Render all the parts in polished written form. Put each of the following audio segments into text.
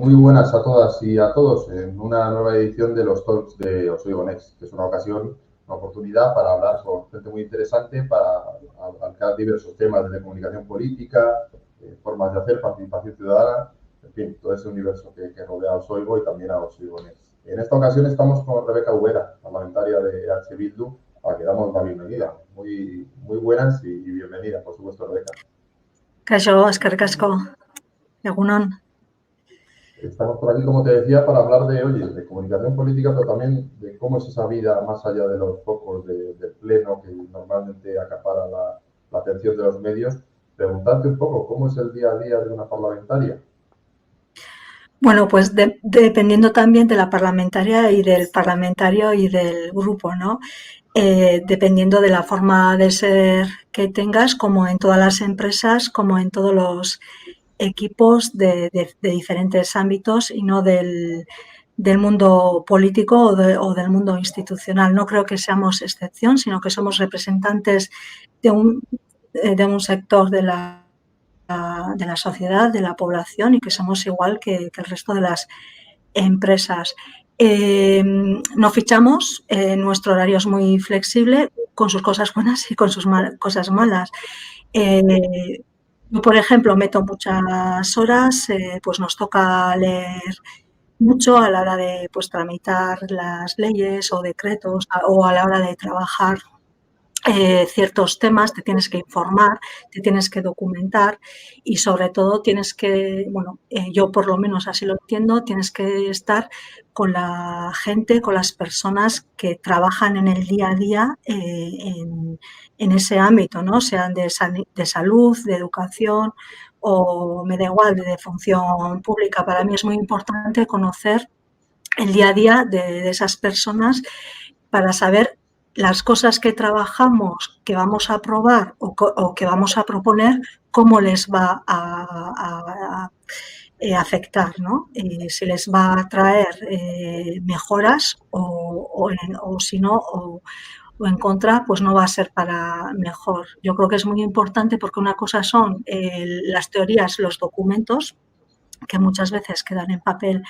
Muy buenas a todas y a todos en una nueva edición de los Talks de Os Oigo Next, que es una ocasión, una oportunidad para hablar con gente muy interesante, para abarcar diversos temas desde comunicación política, formas de hacer, participación ciudadana, en fin, todo ese universo que rodea a Os Oigo y también a Os Oigo Next. En esta ocasión estamos con Rebeca Ubera, parlamentaria de EH Bildu, a la que damos la bienvenida. Muy buenas y bienvenida, por supuesto, Rebeca. Kaixo, eskerrik asko, egunon. Estamos por aquí, como te decía, para hablar de comunicación política, pero también de cómo es esa vida más allá de los focos del pleno que normalmente acapara la atención de los medios. Preguntarte un poco, ¿cómo es el día a día de una parlamentaria? Bueno, pues dependiendo también de la parlamentaria y del parlamentario y del grupo, ¿no? Dependiendo de la forma de ser que tengas, como en todas las empresas, como en todos los equipos de diferentes ámbitos y no del mundo político o del mundo institucional. No creo que seamos excepción, sino que somos representantes de un sector de la sociedad, de la población y que somos igual que el resto de las empresas. No fichamos, nuestro horario es muy flexible, con sus cosas buenas y con sus cosas malas. Yo, por ejemplo, meto muchas horas, pues nos toca leer mucho a la hora de pues, tramitar las leyes o decretos o a la hora de trabajar ciertos temas, te tienes que informar, te tienes que documentar y sobre todo tienes que, bueno, yo por lo menos así lo entiendo, tienes que estar con la gente, con las personas que trabajan en el día a día en ese ámbito, ¿no? Sean de salud, de educación o me da igual, de función pública. Para mí es muy importante conocer el día a día de esas personas para saber las cosas que trabajamos, que vamos a aprobar o que vamos a proponer, cómo les va a afectar, ¿no? Si les va a traer mejoras o si no, o en contra, pues no va a ser para mejor. Yo creo que es muy importante porque una cosa son las teorías, los documentos, que muchas veces quedan en papel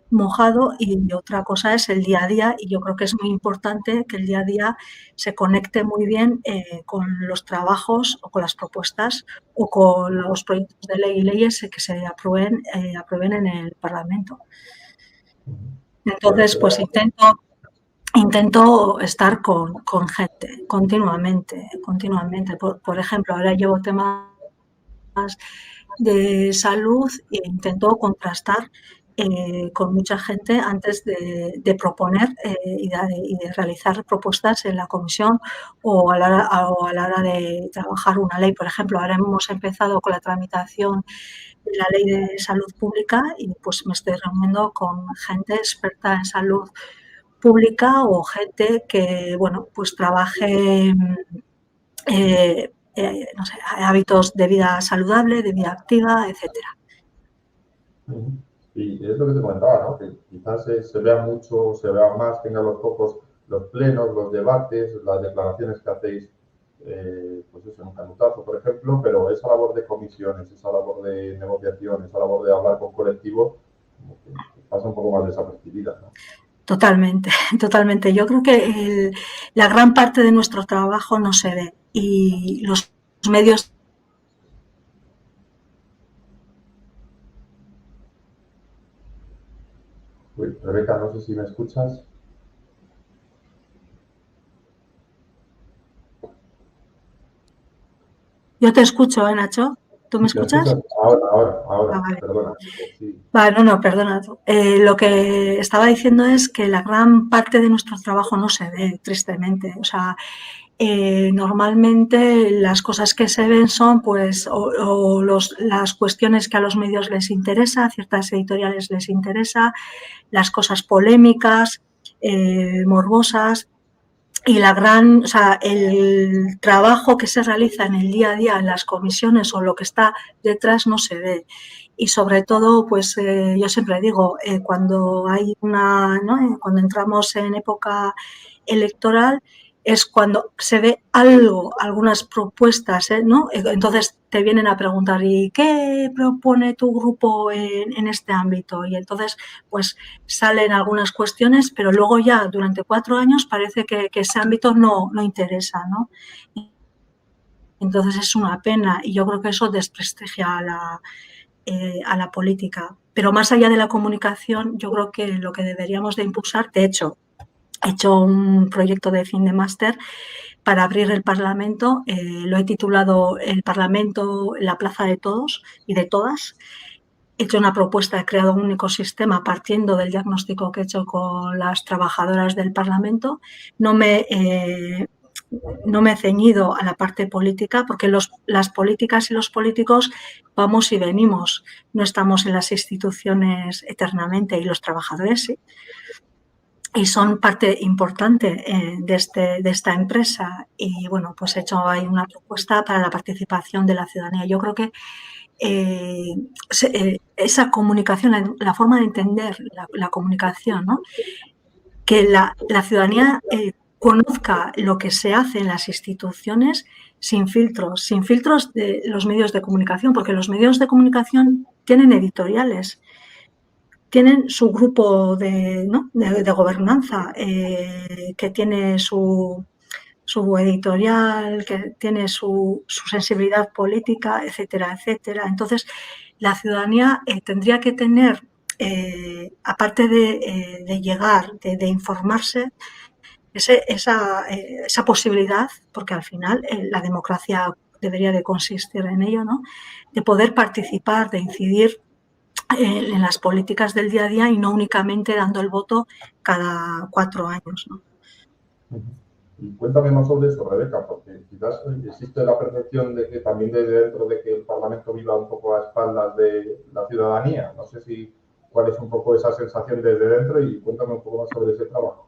mojado y otra cosa es el día a día y yo creo que es muy importante que el día a día se conecte muy bien con los trabajos o con las propuestas o con los proyectos de ley y leyes que se aprueben en el Parlamento. Entonces, pues intento estar con gente continuamente. Por ejemplo, ahora llevo temas de salud e intento contrastar con mucha gente antes de proponer y de realizar propuestas en la comisión o a la hora de trabajar una ley. Por ejemplo, ahora hemos empezado con la tramitación de la ley de salud pública y pues me estoy reuniendo con gente experta en salud pública o gente que, bueno, pues trabaje no sé, hábitos de vida saludable, de vida activa, etcétera. Y es lo que te comentaba, ¿no? Que quizás se vea mucho, se vea más, tenga los focos, los plenos, los debates, las declaraciones que hacéis, pues eso, en un canutazo, por ejemplo, pero esa labor de comisiones, esa labor de negociación, esa labor de hablar con colectivos, como que pasa un poco más desapercibida, ¿no? Totalmente, totalmente. Yo creo que la gran parte de nuestro trabajo no se ve y los medios. Uy, Rebeca, no sé si me escuchas. Yo te escucho, Nacho? ¿Tú me ¿Me escuchas? escuchas? Ahora, Vale. perdona. Sí. Vale, no, perdona. Lo que estaba diciendo es que la gran parte de nuestro trabajo no se ve, tristemente. O sea, normalmente las cosas que se ven son pues las cuestiones que a los medios les interesa, a ciertas editoriales les interesa, las cosas polémicas, morbosas y o sea, el trabajo que se realiza en el día a día en las comisiones o lo que está detrás no se ve. Y sobre todo, pues yo siempre digo, cuando hay ¿no? Cuando entramos en época electoral, es cuando se ve algo, algunas propuestas, ¿no? Entonces te vienen a preguntar, ¿y qué propone tu grupo en este ámbito? Y entonces, pues salen algunas cuestiones, pero luego ya durante 4 años parece que ese ámbito no interesa, ¿no? Entonces es una pena y yo creo que eso desprestigia a la política. Pero más allá de la comunicación, yo creo que lo que deberíamos de impulsar, de hecho, he hecho un proyecto de fin de máster para abrir el Parlamento, lo he titulado El Parlamento, la plaza de todos y de todas. He hecho una propuesta, he creado un ecosistema partiendo del diagnóstico que he hecho con las trabajadoras del Parlamento. No me he ceñido a la parte política, porque las políticas y los políticos vamos y venimos, no estamos en las instituciones eternamente y los trabajadores sí. Y son parte importante de esta empresa. Y bueno, pues he hecho ahí una propuesta para la participación de la ciudadanía. Yo creo que esa comunicación, la forma de entender la comunicación, ¿no? Que la ciudadanía conozca lo que se hace en las instituciones sin filtros de los medios de comunicación, porque los medios de comunicación tienen editoriales, tienen su grupo de gobernanza, que tiene su editorial, que tiene su sensibilidad política, etcétera, etcétera. Entonces, la ciudadanía tendría que tener, aparte de llegar, de informarse, esa posibilidad, porque al final la democracia debería de consistir en ello, ¿no? De poder participar, de incidir en las políticas del día a día y no únicamente dando el voto cada 4 años, ¿no? Y cuéntame más sobre eso, Rebeca, porque quizás existe la percepción de que también desde dentro de que el Parlamento viva un poco a espaldas de la ciudadanía. No sé cuál es un poco esa sensación desde dentro y cuéntame un poco más sobre ese trabajo.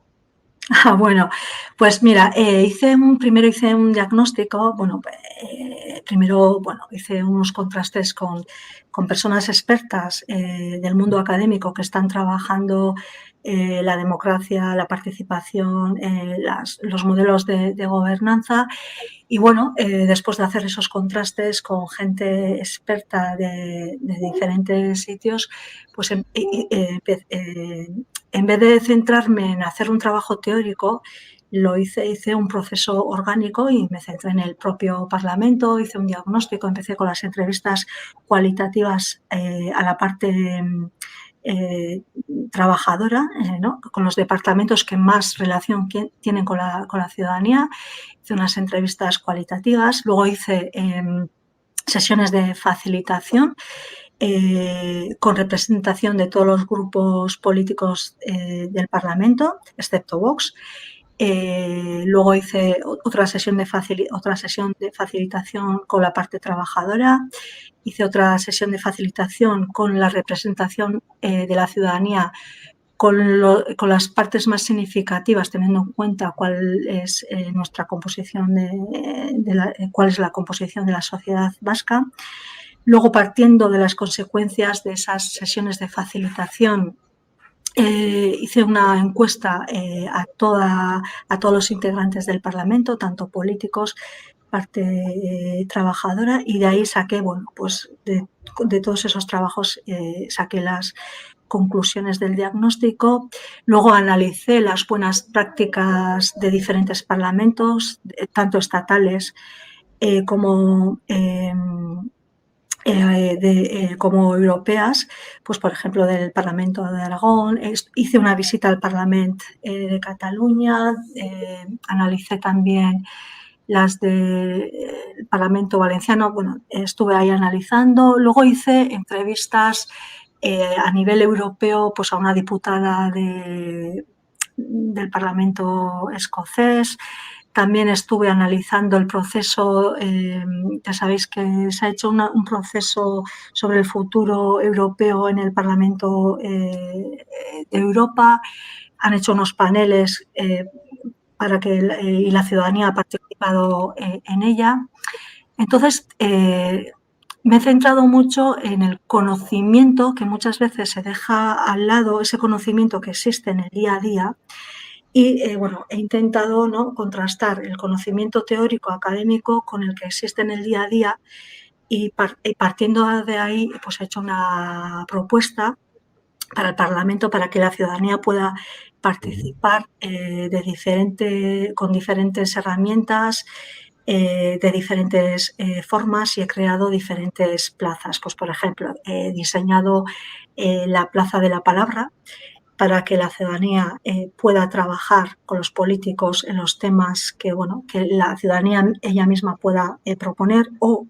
Bueno, pues mira, primero hice un diagnóstico, primero hice unos contrastes con personas expertas del mundo académico que están trabajando la democracia, la participación, los modelos de gobernanza. Y bueno, después de hacer esos contrastes con gente experta de diferentes sitios, pues en vez de centrarme en hacer un trabajo teórico, hice un proceso orgánico y me centré en el propio Parlamento, hice un diagnóstico, empecé con las entrevistas cualitativas a la parte trabajadora, ¿no? Con los departamentos que más relación tienen con la ciudadanía. Hice unas entrevistas cualitativas, luego hice sesiones de facilitación con representación de todos los grupos políticos del Parlamento, excepto Vox. Luego hice otra sesión de facilitación con la parte trabajadora, hice otra sesión de facilitación con la representación de la ciudadanía con las partes más significativas, teniendo en cuenta cuál es nuestra composición, cuál es la composición de la sociedad vasca. Luego, partiendo de las consecuencias de esas sesiones de facilitación, hice una encuesta a todos los integrantes del Parlamento, tanto políticos, parte trabajadora, y de ahí saqué, pues de todos esos trabajos saqué las conclusiones del diagnóstico. Luego analicé las buenas prácticas de diferentes parlamentos, tanto estatales como europeas, pues por ejemplo del Parlamento de Aragón. Hice una visita al Parlamento de Cataluña, analicé también las del Parlamento Valenciano, estuve ahí analizando. Luego hice entrevistas a nivel europeo, pues a una diputada del Parlamento escocés. También estuve analizando el proceso, ya sabéis que se ha hecho un proceso sobre el futuro europeo en el Parlamento de Europa. Han hecho unos paneles para que y la ciudadanía ha participado en ella. Entonces, me he centrado mucho en el conocimiento que muchas veces se deja al lado, ese conocimiento que existe en el día a día, Y bueno, he intentado, ¿no?, contrastar el conocimiento teórico académico con el que existe en el día a día y partiendo de ahí, pues he hecho una propuesta para el Parlamento para que la ciudadanía pueda participar con diferentes herramientas, de diferentes formas, y he creado diferentes plazas. Pues, por ejemplo, he diseñado la Plaza de la Palabra para que la ciudadanía pueda trabajar con los políticos en los temas que la ciudadanía ella misma pueda proponer, o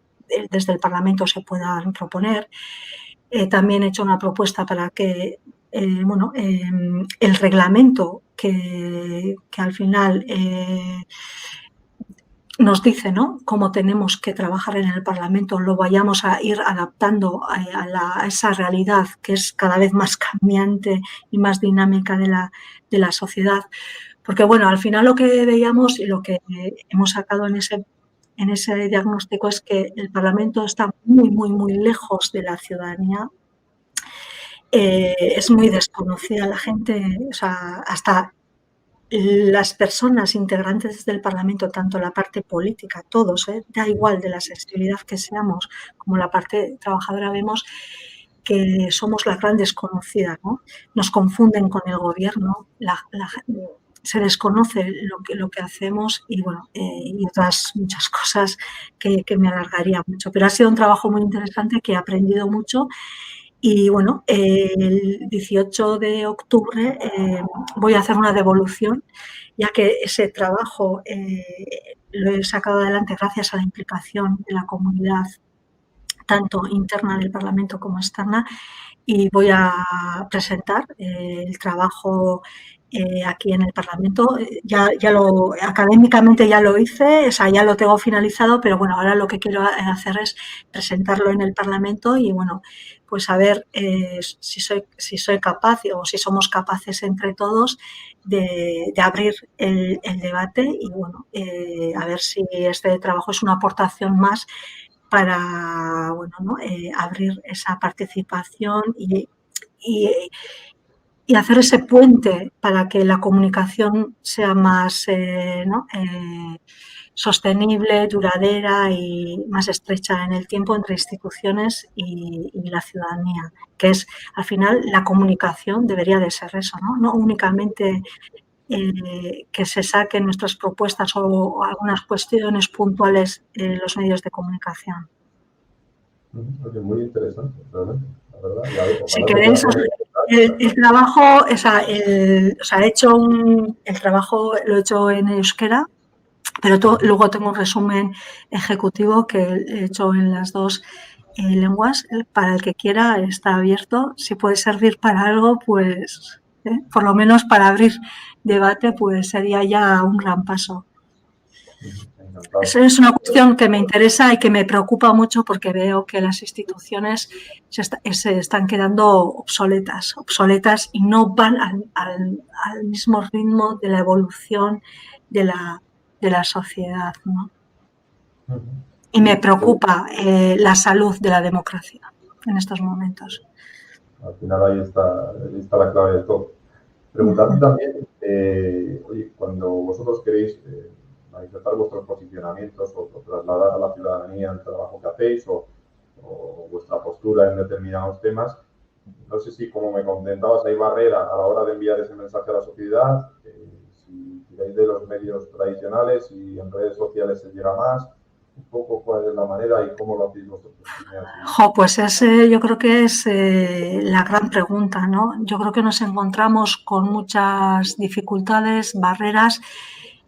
desde el Parlamento se puedan proponer. También he hecho una propuesta para que el reglamento que al final nos dice, ¿no?, cómo tenemos que trabajar en el Parlamento, lo vayamos a ir adaptando a esa realidad que es cada vez más cambiante y más dinámica de la sociedad. Porque, bueno, al final lo que veíamos y lo que hemos sacado en ese diagnóstico es que el Parlamento está muy, muy, muy lejos de la ciudadanía. Es muy desconocida la gente, o sea, hasta las personas integrantes del Parlamento, tanto la parte política, todos, da igual de la sensibilidad que seamos, como la parte trabajadora, vemos que somos la gran desconocida, ¿no? Nos confunden con el gobierno, se desconoce lo que hacemos y, bueno, y otras muchas cosas que me alargaría mucho. Pero ha sido un trabajo muy interesante, que he aprendido mucho. Y bueno, el 18 de octubre voy a hacer una devolución, ya que ese trabajo lo he sacado adelante gracias a la implicación de la comunidad, tanto interna del Parlamento como externa, y voy a presentar el trabajo aquí en el Parlamento. Académicamente ya lo hice, o sea, ya lo tengo finalizado, pero bueno, ahora lo que quiero hacer es presentarlo en el Parlamento y, bueno, pues a ver si soy capaz, o si somos capaces entre todos de abrir el debate y, bueno, a ver si este trabajo es una aportación más para, bueno, ¿no?, abrir esa participación y hacer ese puente para que la comunicación sea más sostenible, duradera y más estrecha en el tiempo entre instituciones y la ciudadanía, que es, al final, la comunicación debería de ser eso, ¿no? No únicamente que se saquen nuestras propuestas o algunas cuestiones puntuales en los medios de comunicación. Oye, muy interesante, realmente, la verdad. Y a ver, Si ojalá se pueda queréis, el trabajo, he hecho el trabajo lo he hecho en euskera, pero luego tengo un resumen ejecutivo que he hecho en las dos lenguas. Para el que quiera, está abierto. Si puede servir para algo, pues por lo menos para abrir debate, pues sería ya un gran paso. Esa es una cuestión que me interesa y que me preocupa mucho, porque veo que las instituciones se están quedando obsoletas y no van al mismo ritmo de la evolución de la sociedad, ¿no? Y me preocupa la salud de la democracia en estos momentos. Al final ahí está la clave de todo. Preguntarte también, oye, cuando vosotros queréis manifestar vuestros posicionamientos o trasladar a la ciudadanía el trabajo que hacéis o vuestra postura en determinados temas, no sé si, como me comentabas, hay barrera a la hora de enviar ese mensaje a la sociedad, si tiráis de los medios tradicionales y en redes sociales se llega más, un poco cuál es la manera y cómo lo hacéis vosotros. Pues yo creo que es la gran pregunta, ¿no? Yo creo que nos encontramos con muchas dificultades, barreras,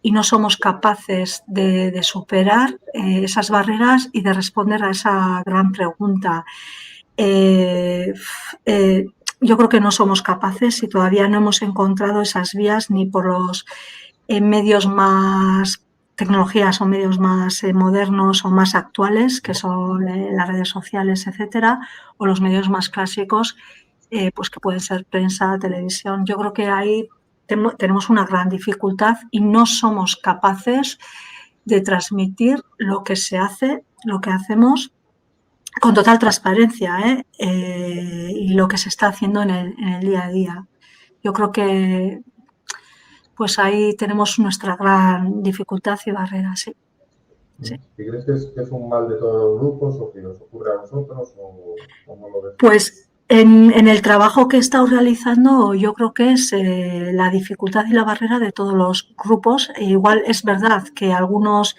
y no somos capaces de superar esas barreras y de responder a esa gran pregunta. Yo creo que no somos capaces y todavía no hemos encontrado esas vías, ni por los medios más tecnologías o medios más modernos o más actuales, que son las redes sociales, etcétera, o los medios más clásicos, pues que pueden ser prensa, televisión. Yo creo que ahí tenemos una gran dificultad y no somos capaces de transmitir lo que se hace, lo que hacemos, con total transparencia, y lo que se está haciendo en el día a día. Yo creo que pues ahí tenemos nuestra gran dificultad y barrera, sí. Sí. ¿Crees que es un mal de todos los grupos o que os ocurre a vosotros o cómo lo ves? Pues en el trabajo que he estado realizando yo creo que es la dificultad y la barrera de todos los grupos. Igual es verdad que algunos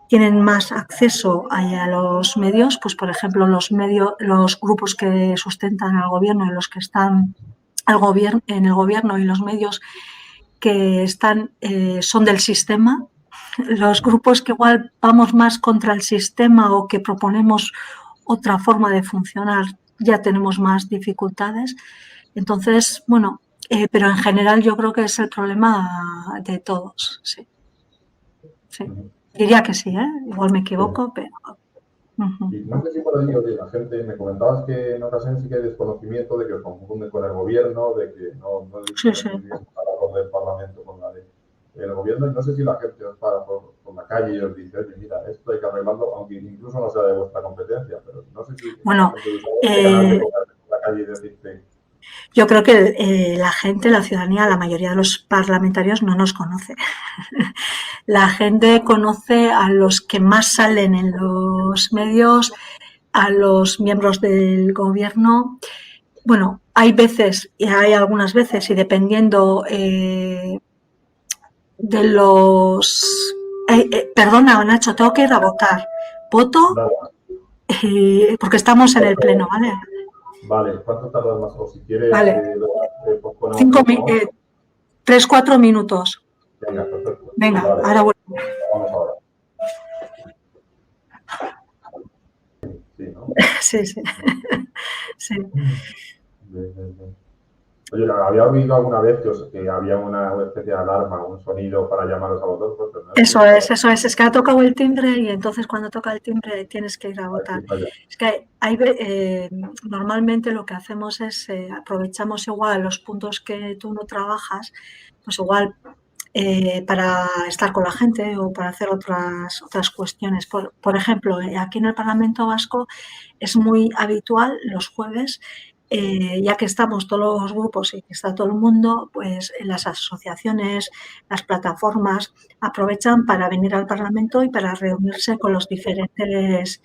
tienen más acceso a los medios, pues por ejemplo los grupos que sustentan al gobierno y los que están en el gobierno y los medios que están son del sistema. Los grupos que igual vamos más contra el sistema o que proponemos otra forma de funcionar ya tenemos más dificultades. Entonces, bueno, pero en general yo creo que es el problema de todos, sí. Sí. Diría que sí, ¿eh? Igual me equivoco, pero... Y no sé si por ahí, oye, la gente, me comentabas que en ocasiones sí que hay desconocimiento de que os confunden con el gobierno, de que no disponen muy bien para la del Parlamento con la del gobierno, y no sé si la gente os para por la calle y os dice, oye, mira, esto hay que arreglarlo, aunque incluso no sea de vuestra competencia, pero no sé si bueno, la gente usa este canal de contacto con la calle y decirte... Yo creo que la gente, la ciudadanía, la mayoría de los parlamentarios no nos conoce. La gente conoce a los que más salen en los medios, a los miembros del gobierno. Bueno, hay veces, y hay algunas veces, y dependiendo de los... perdona, Nacho, tengo que ir a votar. Voto porque estamos en el pleno, ¿vale? Vale, ¿cuánto tardas más? O si quieres, vale. posponemos 3-4 minutos. Venga, perfecto. Venga, vale. ahora vuelvo. Vamos ahora. Sí, ¿no? Sí, sí. Sí. Oye, había oído alguna vez que había una especie de alarma, un sonido para llamaros a vosotros. ¿No? Eso es. Es que ha tocado el timbre y entonces cuando toca el timbre tienes que ir a votar. Es que normalmente lo que hacemos es aprovechamos igual los puntos que tú no trabajas, pues igual para estar con la gente o para hacer otras cuestiones. Por ejemplo, aquí en el Parlamento Vasco es muy habitual los jueves, ya que estamos todos los grupos y que está todo el mundo, pues las asociaciones, las plataformas aprovechan para venir al Parlamento y para reunirse con los diferentes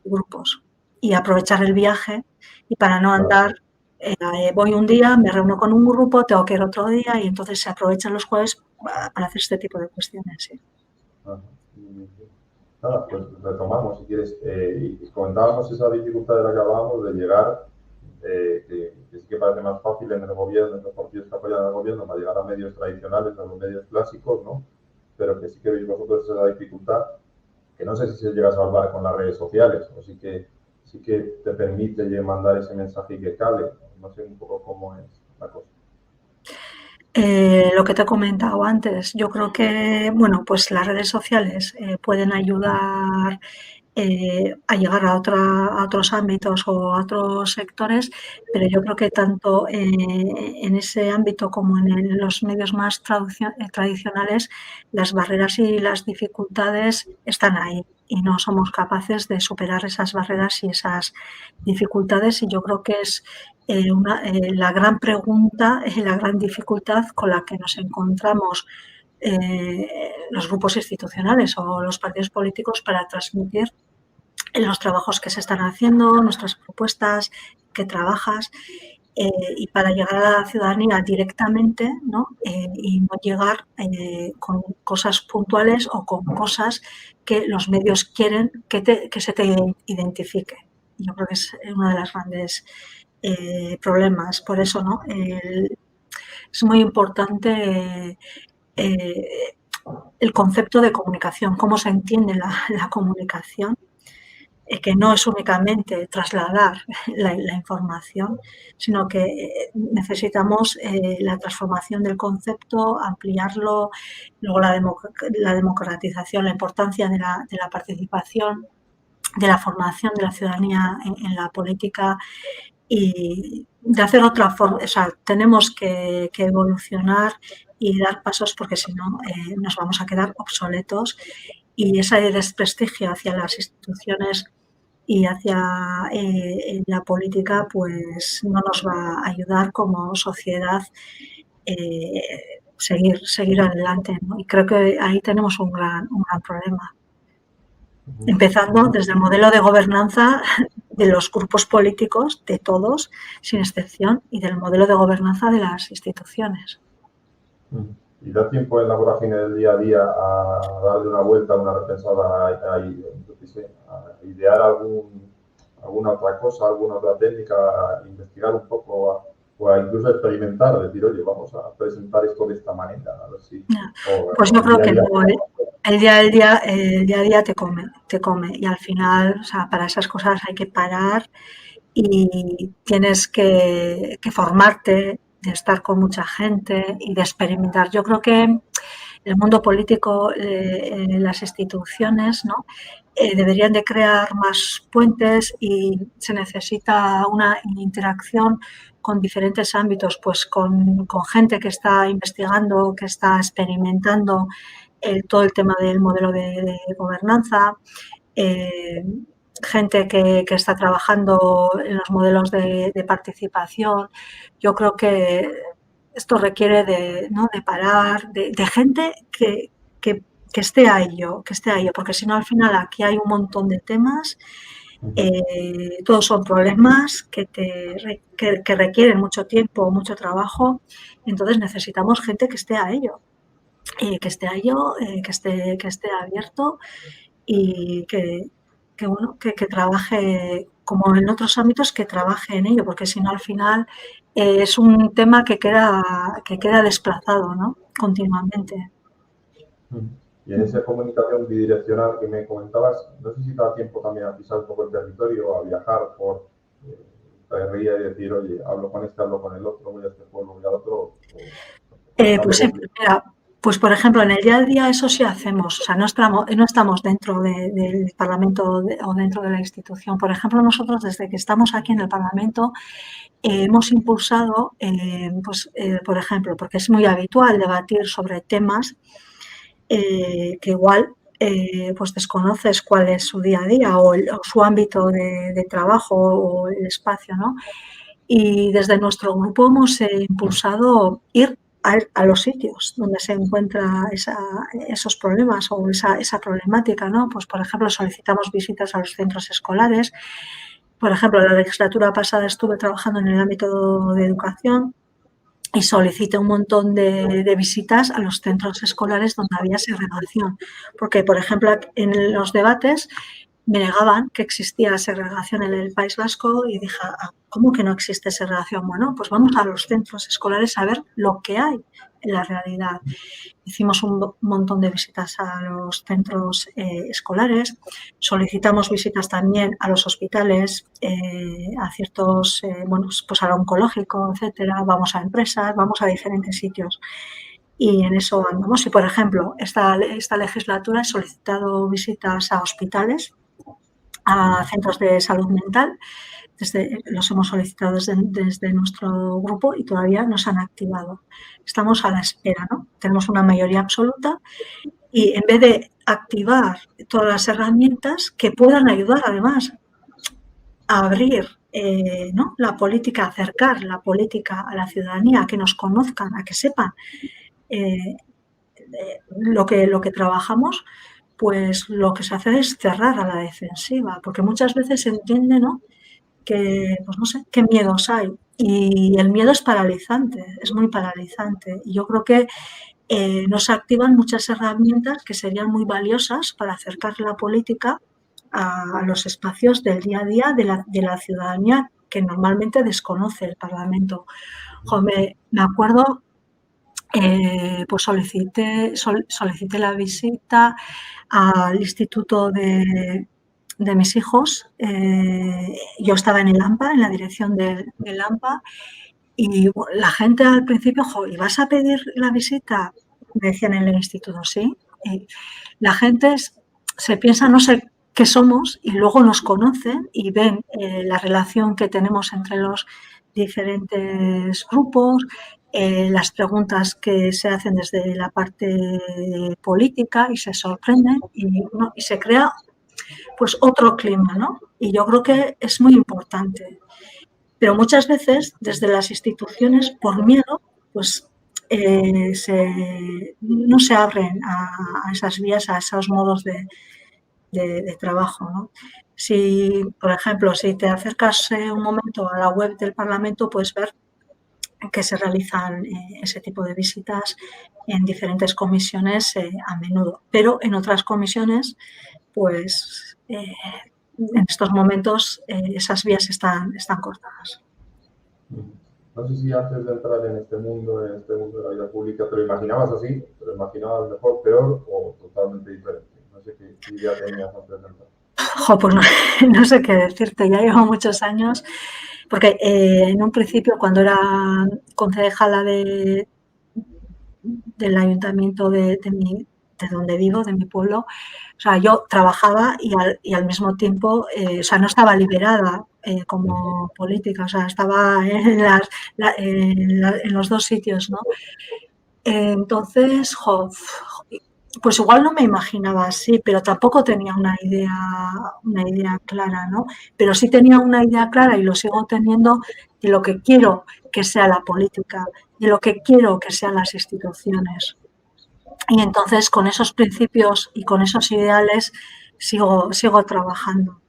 grupos y aprovechar el viaje y para no andar. Voy un día, me reúno con un grupo, tengo que ir otro día y entonces se aprovechan los jueves para hacer este tipo de cuestiones. Sí. Nada, pues retomamos, si quieres. Y comentábamos esa dificultad de la que hablábamos de llegar, que sí que parece más fácil en el gobierno, en los partidos que apoyan al gobierno, para llegar a medios tradicionales, a los medios clásicos, ¿no? Pero que sí que veis vosotros esa dificultad, que no sé si se llega a salvar con las redes sociales, o sí que te permite mandar ese mensaje y que cale. No sé un poco cómo es la cosa. Lo que te he comentado antes, yo creo que, bueno, pues las redes sociales pueden ayudar a llegar a otros ámbitos o a otros sectores, pero yo creo que tanto en ese ámbito como en los medios más tradicionales, las barreras y las dificultades están ahí y no somos capaces de superar esas barreras y esas dificultades, y yo creo que es la gran pregunta, la gran dificultad con la que nos encontramos los grupos institucionales o los partidos políticos para transmitir los trabajos que se están haciendo, nuestras propuestas, que trabajas, y para llegar a la ciudadanía directamente, ¿no? Y no llegar con cosas puntuales o con cosas que los medios quieren que se te identifique. Yo creo que es uno de los grandes problemas. Por eso, ¿no? Es muy importante el concepto de comunicación, cómo se entiende la comunicación, que no es únicamente trasladar la información, sino que necesitamos la transformación del concepto, ampliarlo, luego la democratización, la importancia de la participación, de la formación de la ciudadanía en la política y de hacer otra forma. O sea, tenemos que evolucionar y dar pasos porque si no nos vamos a quedar obsoletos, y ese desprestigio hacia las instituciones y hacia la política pues no nos va a ayudar como sociedad seguir adelante, ¿no? Y creo que ahí tenemos un gran problema. Empezando desde el modelo de gobernanza de los grupos políticos, de todos, sin excepción, y del modelo de gobernanza de las instituciones. ¿Y da tiempo en la vorágine del día a día a darle una vuelta, una repensada, a idear alguna otra cosa, alguna otra técnica, a investigar un poco o a incluso experimentar, decir, oye, vamos a presentar esto de esta manera, a ver si... Pues yo creo que no, el día a día te come y al final, o sea, para esas cosas hay que parar y tienes que formarte, de estar con mucha gente y de experimentar. Yo creo que el mundo político, las instituciones, ¿no? Deberían de crear más puentes y se necesita una interacción con diferentes ámbitos, pues con gente que está investigando, que está experimentando todo el tema del modelo de gobernanza, gente que está trabajando en los modelos de participación. Yo creo que esto requiere de parar, de gente que esté a ello, porque si no al final aquí hay un montón de temas, todos son problemas que requieren mucho tiempo, mucho trabajo, entonces necesitamos gente que esté a ello, que esté abierto y que trabaje, como en otros ámbitos, que trabaje en ello, porque si no al final es un tema que queda desplazado, ¿no? Continuamente. Y en esa comunicación bidireccional que me comentabas, no sé si te da tiempo también a pisar un poco el territorio, a viajar por Perría y decir, oye, hablo con este, hablo con el otro, voy a este pueblo, voy al otro. Pues sí, mira, pues por ejemplo, en el día a día eso sí hacemos, o sea, no estamos dentro del Parlamento o dentro de la institución. Por ejemplo, nosotros desde que estamos aquí en el Parlamento hemos impulsado, por ejemplo, porque es muy habitual debatir sobre temas que igual pues desconoces cuál es su día a día o su ámbito de trabajo o el espacio, ¿no? Y desde nuestro grupo hemos impulsado ir a los sitios donde se encuentran esos problemas o esa problemática, ¿no? Pues, por ejemplo, solicitamos visitas a los centros escolares. Por ejemplo, la legislatura pasada estuve trabajando en el ámbito de educación y solicité un montón de visitas a los centros escolares donde había segregación. Porque, por ejemplo, en los debates me negaban que existía segregación en el País Vasco y dije, ¿cómo que no existe segregación? Bueno, pues vamos a los centros escolares a ver lo que hay en la realidad. Hicimos un montón de visitas a los centros escolares, solicitamos visitas también a los hospitales, a ciertos, pues al oncológico, etcétera, vamos a empresas, vamos a diferentes sitios. Y en eso andamos. Y, por ejemplo, esta legislatura he solicitado visitas a hospitales, a centros de salud mental, los hemos solicitado desde nuestro grupo y todavía no se han activado. Estamos a la espera, ¿no? Tenemos una mayoría absoluta y en vez de activar todas las herramientas que puedan ayudar además a abrir ¿no? la política, acercar la política a la ciudadanía, a que nos conozcan, a que sepan lo que trabajamos, pues lo que se hace es cerrar a la defensiva, porque muchas veces se entiende, ¿no? Que, pues no sé, qué miedos hay. Y el miedo es paralizante, es muy paralizante. Y yo creo que no se activan muchas herramientas que serían muy valiosas para acercar la política a los espacios del día a día de la ciudadanía que normalmente desconoce el Parlamento. Me acuerdo, pues solicité la visita al instituto de mis hijos. Yo estaba en el AMPA, en la dirección del AMPA, y la gente al principio, ¿y vas a pedir la visita? Me decían en el instituto, sí. Y la gente se piensa, no sé qué somos, y luego nos conocen y ven la relación que tenemos entre los diferentes grupos, las preguntas que se hacen desde la parte política y se sorprenden y se crea pues otro clima, ¿no? Y yo creo que es muy importante. Pero muchas veces desde las instituciones, por miedo, pues no se abren a esas vías, a esos modos de trabajo, ¿no? Si, por ejemplo, si te acercas un momento a la web del Parlamento, puedes ver que se realizan ese tipo de visitas en diferentes comisiones a menudo, pero en otras comisiones, pues en estos momentos esas vías están cortadas. No sé si antes de entrar en este mundo de la vida pública, ¿te lo imaginabas así? ¿Te lo imaginabas mejor, peor o totalmente diferente? No sé qué idea tenías antes de entrar. Pues no sé qué decirte, ya llevo muchos años, porque en un principio cuando era concejala del ayuntamiento de donde vivo, de mi pueblo, o sea, yo trabajaba y al mismo tiempo, o sea, no estaba liberada como política, o sea, estaba en los dos sitios, ¿no? Entonces, pues igual no me imaginaba así, pero tampoco tenía una idea clara, ¿no? Pero sí tenía una idea clara y lo sigo teniendo de lo que quiero que sea la política, de lo que quiero que sean las instituciones. Y entonces con esos principios y con esos ideales sigo trabajando.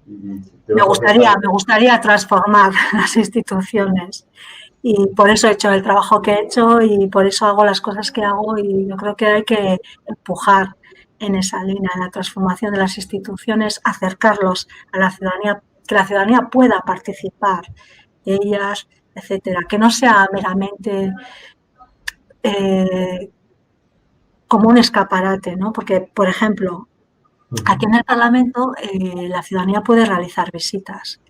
Me gustaría transformar las instituciones y por eso he hecho el trabajo que he hecho y por eso hago las cosas que hago y yo creo que hay que empujar en esa línea, en la transformación de las instituciones, acercarlos a la ciudadanía, que la ciudadanía pueda participar de ellas, etcétera, que no sea meramente como un escaparate, ¿no? Porque, por ejemplo, aquí en el Parlamento la ciudadanía puede realizar visitas,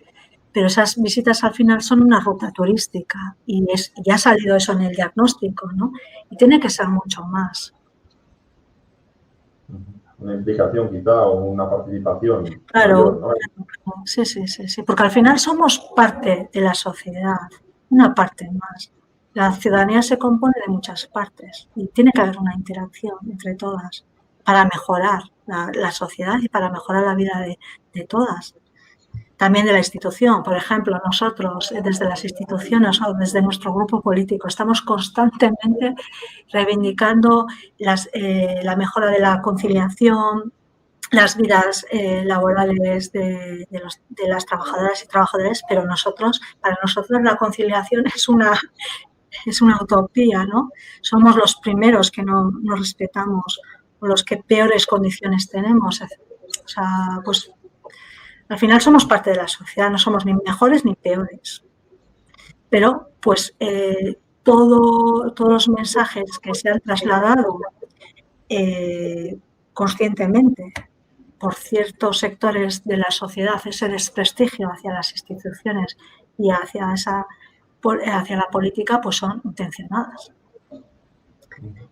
pero esas visitas al final son una ruta turística y ya ha salido eso en el diagnóstico, ¿no? Y tiene que ser mucho más. Una implicación quizá o una participación Claro, mayor, ¿no? sí, porque al final somos parte de la sociedad, una parte más. La ciudadanía se compone de muchas partes y tiene que haber una interacción entre todas para mejorar la sociedad y para mejorar la vida de todas. También de la institución. Por ejemplo, nosotros desde las instituciones o desde nuestro grupo político estamos constantemente reivindicando la mejora de la conciliación, las vidas laborales de las trabajadoras y trabajadores, pero para nosotros la conciliación es una utopía, ¿no? Somos los primeros que no respetamos o los que peores condiciones tenemos. O sea, pues al final somos parte de la sociedad, no somos ni mejores ni peores. Pero, pues, todos los mensajes que se han trasladado conscientemente por ciertos sectores de la sociedad, ese desprestigio hacia las instituciones y hacia la política, pues son intencionadas.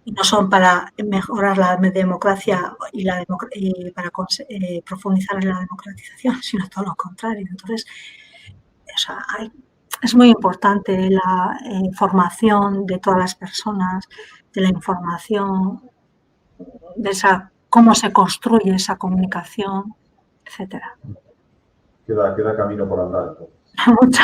Y no son para mejorar la democracia y para profundizar en la democratización, sino todo lo contrario. Entonces, o sea, es muy importante la formación de todas las personas, de la información, de cómo se construye esa comunicación, etcétera. Queda camino por andar. Mucho.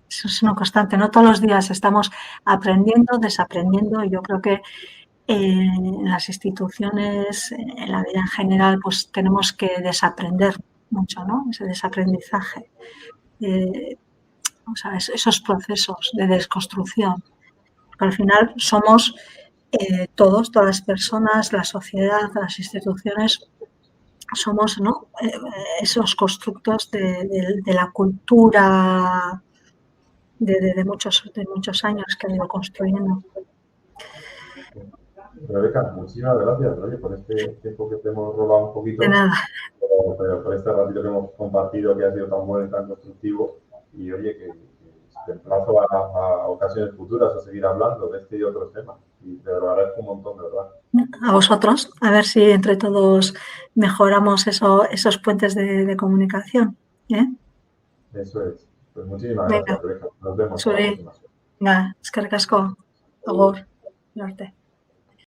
Eso es una constante, no todos los días estamos aprendiendo, desaprendiendo, y yo creo que en las instituciones, en la vida en general, pues tenemos que desaprender mucho, ¿no? Ese desaprendizaje, o sea, esos procesos de desconstrucción. Porque al final somos todas las personas, la sociedad, las instituciones, somos, ¿no? Esos constructos de la cultura de muchos años que han ido construyendo. Rebeca, muchísimas gracias, oye, por este tiempo que te hemos robado un poquito. De nada. Pero por este ratito que hemos compartido, que ha sido tan bueno y tan constructivo. Y oye, que te emplazo a ocasiones futuras a seguir hablando de este y otros temas. Y te lo agradezco un montón, de verdad. A vosotros, a ver si entre todos mejoramos esos puentes de comunicación. Eso es. Pues muchísimas gracias, Rebeca. Nos vemos. Venga, eskerrik asko. Agur. Arte.